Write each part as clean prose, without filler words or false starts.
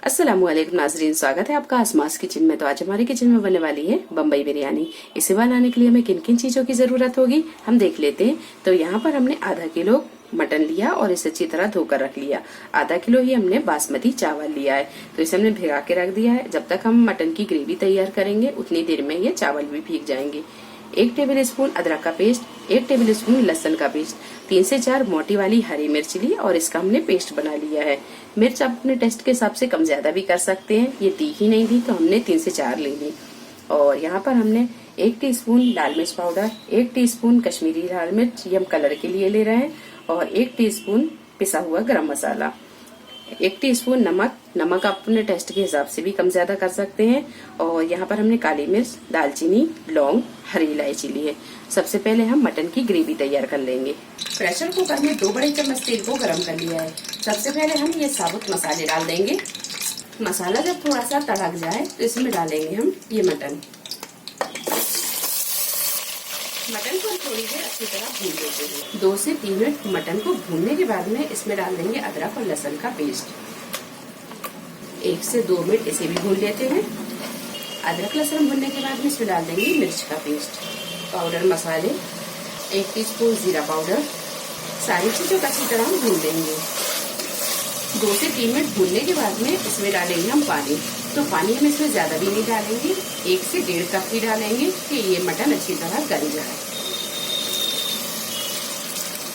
अस्सलामुअलैकुम नाजरीन, स्वागत है आपका आसमास किचन में। तो आज हमारे किचन में बनने वाली है बम्बई बिरयानी। इसे बनाने के लिए हमें किन किन चीजों की जरूरत होगी हम देख लेते हैं। तो यहाँ पर हमने आधा किलो मटन लिया और इसे अच्छी तरह धोकर रख लिया। आधा किलो ही हमने बासमती चावल लिया है, तो इसे हमने भिगा के रख दिया है। जब तक हम मटन की ग्रेवी तैयार करेंगे उतनी देर में ये चावल भी भीग जाएंगे। 1 टेबल स्पून अदरक का पेस्ट, 1 टेबल स्पून लहसुन का पेस्ट, 3 से 4 मोटी वाली हरी मिर्च ली और इसका हमने पेस्ट बना लिया है। मिर्च आप अपने टेस्ट के हिसाब से कम ज्यादा भी कर सकते हैं। ये तीखी नहीं थी तो हमने 3 से 4 ले ली। और यहाँ पर हमने 1 टीस्पून लाल मिर्च पाउडर, 1 टीस्पून कश्मीरी लाल मिर्च, ये हम कलर के लिए ले रहे हैं, और 1 टीस्पून पिसा हुआ गरम मसाला, 1 टीस्पून नमक। नमक आप अपने टेस्ट के हिसाब से भी कम ज्यादा कर सकते हैं। और यहाँ पर हमने काली मिर्च, दालचीनी, लौंग, हरी इलायची ली है। सबसे पहले हम मटन की ग्रेवी तैयार कर लेंगे। प्रेशर कुकर में 2 बड़े चम्मच तेल को गरम कर लिया है। सबसे पहले हम ये साबुत मसाले डाल देंगे। मसाला जब थोड़ा सा तड़क जाए तो इसमें डालेंगे हम ये मटन को थोड़ी देर अच्छी तरह भून लेते हैं। 2 से 3 मिनट मटन को भूनने के बाद में इसमें डाल देंगे अदरक और लहसुन का पेस्ट। 1 से 2 मिनट इसे भी भून लेते हैं। अदरक लहसुन भूनने के बाद में इसमें डाल देंगे मिर्च का पेस्ट, पाउडर मसाले, 1 टीस्पून जीरा पाउडर। सारी चीजों को अच्छी तरह भून देंगे। 2 से 3 मिनट भूनने के बाद में इसमें डालेंगे हम पानी। तो पानी हम इसमें ज्यादा भी नहीं डालेंगे, 1 से 1.5 कप ही डालेंगे कि ये मटन अच्छी तरह गल जाए।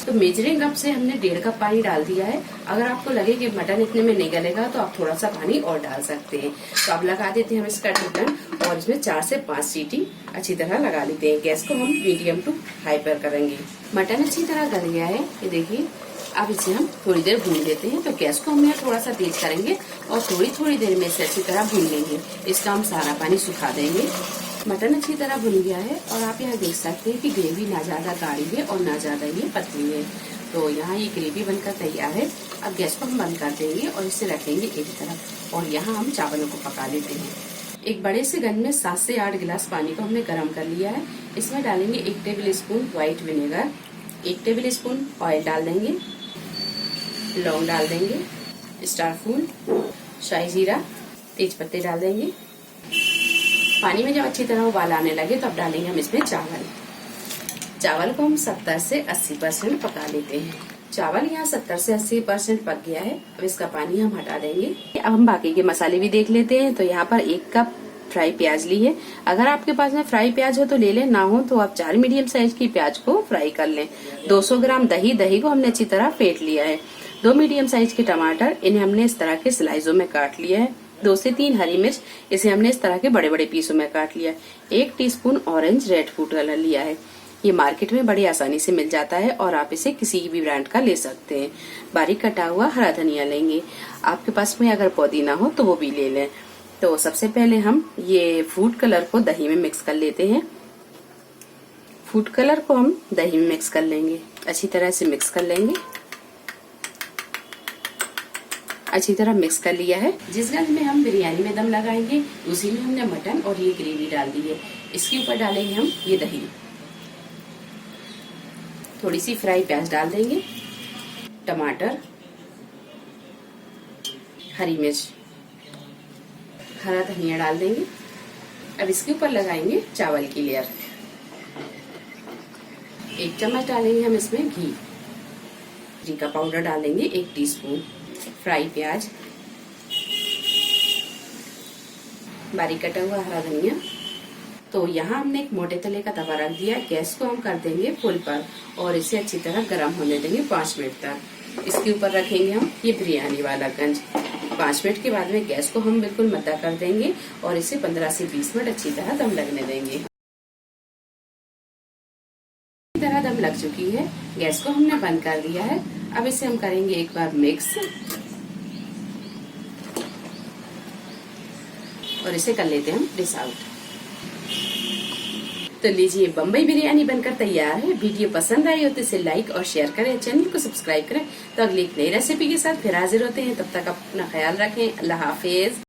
तो मेजरिंग कप से हमने 1.5 कप पानी डाल दिया है। अगर आपको लगे कि मटन इतने में नहीं गलेगा तो आप थोड़ा सा पानी और डाल सकते हैं। तो अब लगा देते हैं हम इसका ढक्कन और इसमें 4 से 5 सीटी अच्छी तरह लगा लेते हैं। गैस को हम मीडियम टू हाई पर करेंगे। मटन अच्छी तरह गल गया है, ये देखिए। अब इसे हम थोड़ी देर भून लेते हैं। तो गैस को हम थोड़ा सा तेज करेंगे और थोड़ी देर में इसे अच्छी तरह भून लेंगे। इसका हम सारा पानी सुखा देंगे। मटन अच्छी तरह भुन गया है और आप यहाँ देख सकते हैं कि ग्रेवी ना ज्यादा गाढ़ी है और ना ज्यादा ये पतली है। तो यहाँ ये ग्रेवी बनकर तैयार है। अब गैस को हम बंद कर देंगे और इसे रखेंगे एक तरफ, और यहाँ हम चावलों को पका लेते हैं। एक बड़े से गन में 7 से 8 गिलास पानी को हमने गर्म कर लिया है। इसमें डालेंगे 1 table spoon white vinegar, 1 table spoon oil डाल देंगे, लौंग डाल देंगे, स्टार फूल, शाही जीरा, तेज पत्ते डाल देंगे। पानी में जब अच्छी तरह उबाल आने लगे तो अब डालेंगे हम इसमें चावल को हम 70 से 80% पका लेते हैं। चावल यहाँ 70 से 80% पक गया है। अब इसका पानी हम हटा देंगे। अब हम बाकी के मसाले भी देख लेते हैं। तो यहाँ पर 1 कप फ्राई प्याज ली है। अगर आपके पास में फ्राई प्याज हो तो ले लें, ना हो तो आप 4 मीडियम साइज की प्याज को फ्राई कर लें। 200 ग्राम दही को हमने अच्छी तरह फेंट लिया है। 2 मीडियम साइज के टमाटर, इन्हें हमने इस तरह के स्लाइसों में काट लिया है। 2 से 3 हरी मिर्च, इसे हमने इस तरह के बड़े बड़े पीसों में काट लिया। 1 teaspoon orange red food colour लिया है। ये मार्केट में बड़ी आसानी से मिल जाता है और आप इसे किसी भी ब्रांड का ले सकते हैं। बारीक कटा हुआ हरा धनिया लेंगे। आपके पास में अगर पुदीना हो तो वो भी ले लें। तो सबसे पहले हम ये फूड कलर को दही में मिक्स कर लेते हैं। फूड कलर को हम दही में मिक्स कर लेंगे, अच्छी तरह से मिक्स कर लेंगे। अच्छी तरह मिक्स कर लिया है। जिस गंज में हम बिरयानी में दम लगाएंगे उसी में हमने मटन और ये ग्रेवी डाल दी है। इसके ऊपर डालेंगे हम ये दही, थोड़ी सी फ्राई प्याज डाल देंगे, टमाटर, हरी मिर्च, हरा धनिया डाल देंगे। अब इसके ऊपर लगाएंगे चावल की लेयर। 1 चम्मच डालेंगे हम इसमें घी का पाउडर डालेंगे 1 टीस्पून, फ्राई प्याज, बारीक कटा हुआ हरा धनिया। तो यहाँ हमने एक मोटे तले का तवा रख दिया। गैस को हम कर देंगे फुल पर और इसे अच्छी तरह गर्म होने देंगे 5 मिनट तक। इसके ऊपर रखेंगे हम ये बिरयानी वाला गंज। 5 मिनट के बाद में गैस को हम बिल्कुल मद्दा कर देंगे और इसे 15 से 20 मिनट अच्छी तरह दम लगने देंगे। अच्छी तरह दम लग चुकी है, गैस को हमने बंद कर दिया है। अब इसे हम करेंगे एक बार मिक्स और इसे कर लेते हैं हम डिश आउट। तो लीजिए, बम्बई बिरयानी बनकर तैयार है। वीडियो पसंद आई हो तो इसे लाइक और शेयर करें, चैनल को सब्सक्राइब करें। तो अगली एक नई रेसिपी के साथ फिर हाजिर होते हैं। तब तक अपना ख्याल रखें। अल्लाह हाफिज।